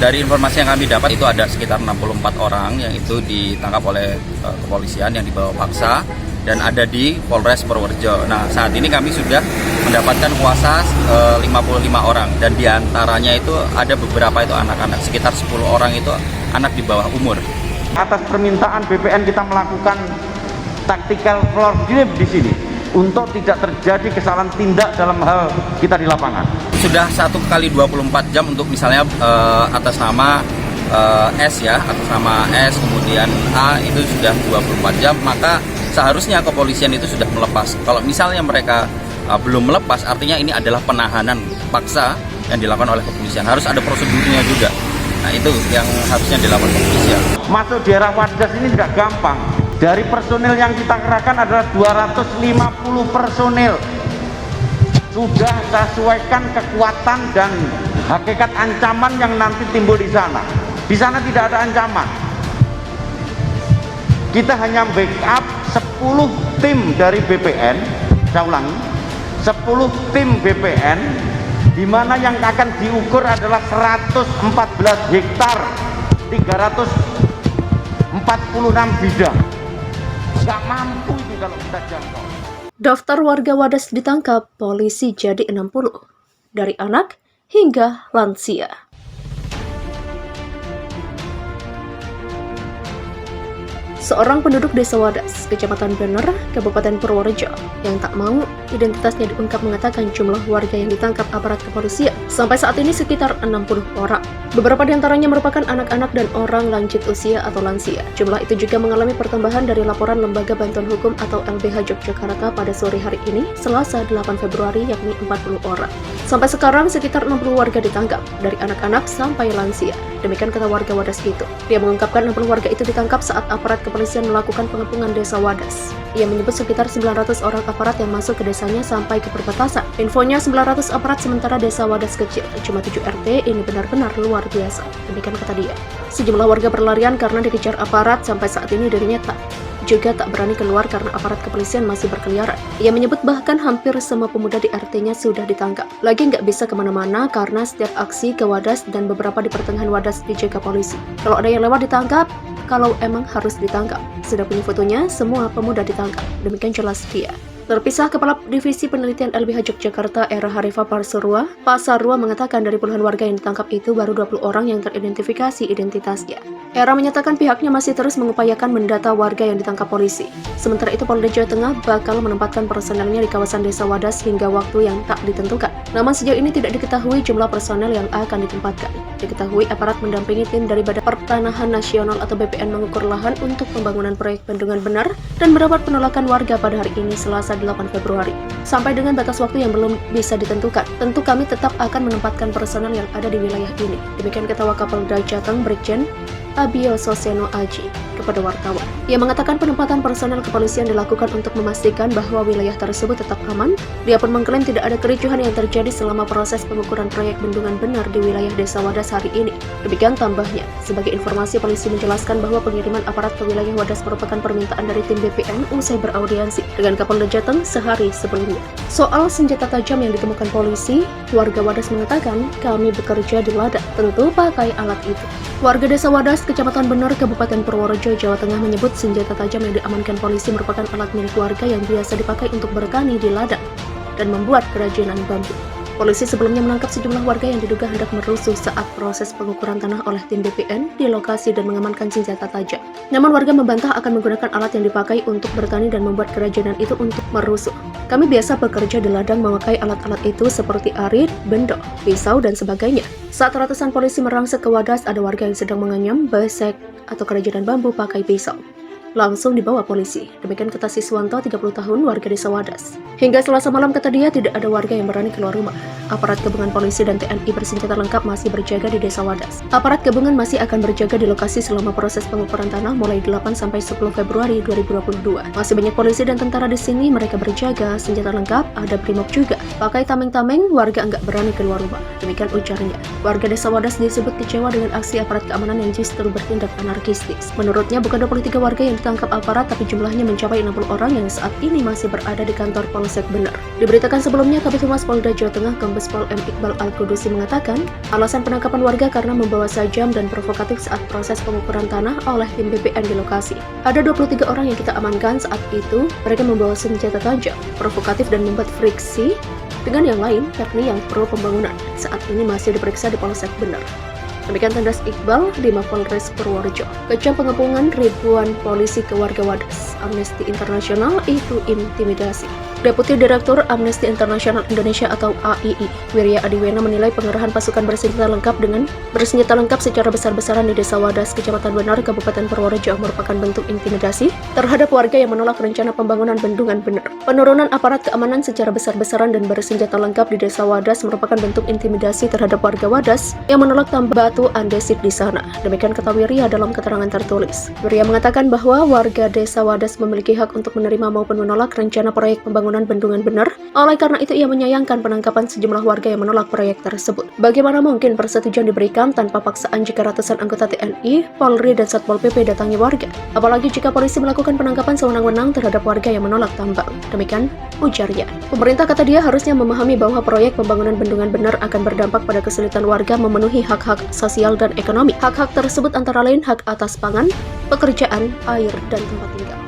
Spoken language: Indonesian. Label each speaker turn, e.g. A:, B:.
A: Dari informasi yang kami dapat itu ada sekitar 64 orang yang itu ditangkap oleh kepolisian yang dibawa paksa dan ada di Polres Purworejo. Nah, saat ini kami sudah mendapatkan kuasa 55 orang dan diantaranya itu ada beberapa itu anak-anak, sekitar 10 orang itu anak di bawah umur.
B: Atas permintaan BPN kita melakukan tactical floor grip di sini untuk tidak terjadi kesalahan tindak dalam hal kita di lapangan.
A: Sudah 1 kali 24 jam untuk misalnya atas nama S ya, atas nama S kemudian A itu sudah 24 jam, maka seharusnya kepolisian itu sudah melepas. Kalau misalnya mereka belum melepas, artinya ini adalah penahanan paksa yang dilakukan oleh kepolisian. Harus ada prosedurnya juga. Nah, itu yang harusnya dilakukan kepolisian.
B: Masuk di daerah Wadas ini tidak gampang. Dari personil yang kita kerahkan adalah 250 personil. Sudah sesuaikan kekuatan dan hakikat ancaman yang nanti timbul di sana. Di sana tidak ada ancaman. Kita hanya backup 10 tim dari BPN, saya ulangi, 10 tim BPN, di mana yang akan diukur adalah 114 hektar, 346 bidang. Nggak mampu itu kalau kita jangkau.
C: Daftar warga Wadas ditangkap, polisi jadi 60, dari anak hingga lansia. Seorang penduduk desa Wadas, Kecamatan Bener, Kabupaten Purworejo, yang tak mau identitasnya diungkap mengatakan jumlah warga yang ditangkap aparat kepolisian sampai saat ini sekitar 60 orang. Beberapa di antaranya merupakan anak-anak dan orang lanjut usia atau lansia. Jumlah itu juga mengalami pertambahan dari laporan Lembaga Bantuan Hukum atau LBH Yogyakarta pada sore hari ini, Selasa 8 Februari, yakni 40 orang. Sampai sekarang sekitar 60 warga ditangkap, dari anak-anak sampai lansia. Demikian kata warga Wadas itu. Dia mengungkapkan 60 warga itu ditangkap saat aparat kepolisian melakukan pengepungan desa Wadas. Ia menyebut sekitar 900 orang aparat yang masuk ke desanya sampai ke perbatasan. Infonya 900 aparat sementara desa Wadas kecil, cuma 7 RT, ini benar-benar luar biasa. Demikian kata dia. Sejumlah warga berlarian karena dikejar aparat, sampai saat ini dirinya juga tak berani keluar karena aparat kepolisian masih berkeliaran. Ia menyebut bahkan hampir semua pemuda di RT-nya sudah ditangkap. Lagi nggak bisa kemana-mana karena setiap aksi ke Wadas dan beberapa di pertengahan Wadas dijaga polisi. Kalau ada yang lewat ditangkap, kalau emang harus ditangkap. Sudah punya fotonya, semua pemuda ditangkap. Demikian jelas dia. Terpisah Kepala Divisi Penelitian LBH Yogyakarta Era Harifa Pasarua mengatakan dari puluhan warga yang ditangkap itu baru 20 orang yang teridentifikasi identitasnya. Era menyatakan pihaknya masih terus mengupayakan mendata warga yang ditangkap polisi. Sementara itu Polda Jawa Tengah bakal menempatkan personelnya di kawasan desa Wadas hingga waktu yang tak ditentukan. Namun sejauh ini tidak diketahui jumlah personel yang akan ditempatkan. Diketahui aparat mendampingi tim dari Badan Pertanahan Nasional atau BPN mengukur lahan untuk pembangunan proyek bendungan benar dan mendapat penolakan warga pada hari ini Selasa 8 Februari. Sampai dengan batas waktu yang belum bisa ditentukan, tentu kami tetap akan menempatkan personel yang ada di wilayah ini. Demikian kata Wakapolda Jateng Brigjen Abio Soseno Aji kepada wartawan. Ia mengatakan penempatan personel kepolisian dilakukan untuk memastikan bahwa wilayah tersebut tetap aman. Dia pun mengklaim tidak ada kericuhan yang terjadi selama proses pengukuran proyek bendungan benar di wilayah desa Wadas hari ini. Demikian tambahnya. Sebagai informasi, polisi menjelaskan bahwa pengiriman aparat ke wilayah Wadas merupakan permintaan dari tim BPN usai beraudiensi dengan Kapolda Jateng sehari sebelumnya. Soal senjata tajam yang ditemukan polisi, warga Wadas mengatakan kami bekerja di ladang, tentu pakai alat itu. Warga desa Wadas, Kecamatan Bener, Kabupaten Purworejo, Jawa Tengah menyebut senjata tajam yang diamankan polisi merupakan alat milik warga yang biasa dipakai untuk bertani di ladang dan membuat kerajinan bambu. Polisi sebelumnya menangkap sejumlah warga yang diduga hendak merusuh saat proses pengukuran tanah oleh tim BPN di lokasi dan mengamankan senjata tajam. Namun warga membantah akan menggunakan alat yang dipakai untuk bertani dan membuat kerajinan itu untuk merusuh. Kami biasa bekerja di ladang memakai alat-alat itu seperti arit, bendok, pisau, dan sebagainya. Saat ratusan polisi merangsek ke Wadas, ada warga yang sedang menganyam besek atau kerajinan bambu pakai pisau. Langsung dibawa polisi. Demikian kata Siswanto, 30 tahun, warga desa Wadas. Hingga Selasa malam kata dia, tidak ada warga yang berani keluar rumah. Aparat gabungan polisi dan TNI bersenjata lengkap masih berjaga di desa Wadas. Aparat gabungan masih akan berjaga di lokasi selama proses pengukuran tanah mulai 8 sampai 10 Februari 2022. Masih banyak polisi dan tentara di sini, mereka berjaga, senjata lengkap, ada brimob juga. Pakai tameng-tameng, warga enggak berani keluar rumah. Demikian ujarnya. Warga desa Wadas disebut kecewa dengan aksi aparat keamanan yang justru bertindak anarkistis. Menurutnya, bukan 23 warga yang yang ditangkap aparat, tapi jumlahnya mencapai 60 orang yang saat ini masih berada di kantor Polsek Bener. Diberitakan sebelumnya, Kabid Humas Polda Jawa Tengah Kombes Pol M. Iqbal Al-Qudusi mengatakan, alasan penangkapan warga karena membawa sajam dan provokatif saat proses pengukuran tanah oleh tim BPN di lokasi. Ada 23 orang yang kita amankan saat itu, mereka membawa senjata tajam, provokatif dan membuat friksi dengan yang lain, yakni yang pro pembangunan. Saat ini masih diperiksa di Polsek Bener. Demikian Tandas Iqbal di Mapolres Purworejo. Kejam pengepungan ribuan polisi ke warga Wadas. Amnesty International itu intimidasi. Deputi Direktur Amnesty International Indonesia atau AII, Wirya Adiwena menilai pengerahan pasukan bersenjata lengkap secara besar-besaran di Desa Wadas, Kecamatan Bener, Kabupaten Purworejo merupakan bentuk intimidasi terhadap warga yang menolak rencana pembangunan bendungan Bener. Penurunan aparat keamanan secara besar-besaran dan bersenjata lengkap di Desa Wadas merupakan bentuk intimidasi terhadap warga Wadas yang menolak tambah batu andesit di sana. Demikian kata Wirya dalam keterangan tertulis. Wirya mengatakan bahwa warga Desa Wadas memiliki hak untuk menerima maupun menolak rencana proyek pembangunan bendungan Bener. Oleh karena itu ia menyayangkan penangkapan sejumlah warga yang menolak proyek tersebut. Bagaimana mungkin persetujuan diberikan tanpa paksaan jika ratusan anggota TNI, Polri, dan Satpol PP datangi warga? Apalagi jika polisi melakukan penangkapan sewenang-wenang terhadap warga yang menolak tambang. Demikian ujarnya. Pemerintah, kata dia, harusnya memahami bahwa proyek pembangunan bendungan Bener akan berdampak pada kesulitan warga memenuhi hak-hak sosial dan ekonomi. Hak-hak tersebut antara lain hak atas pangan, pekerjaan, air, dan tempat tinggal.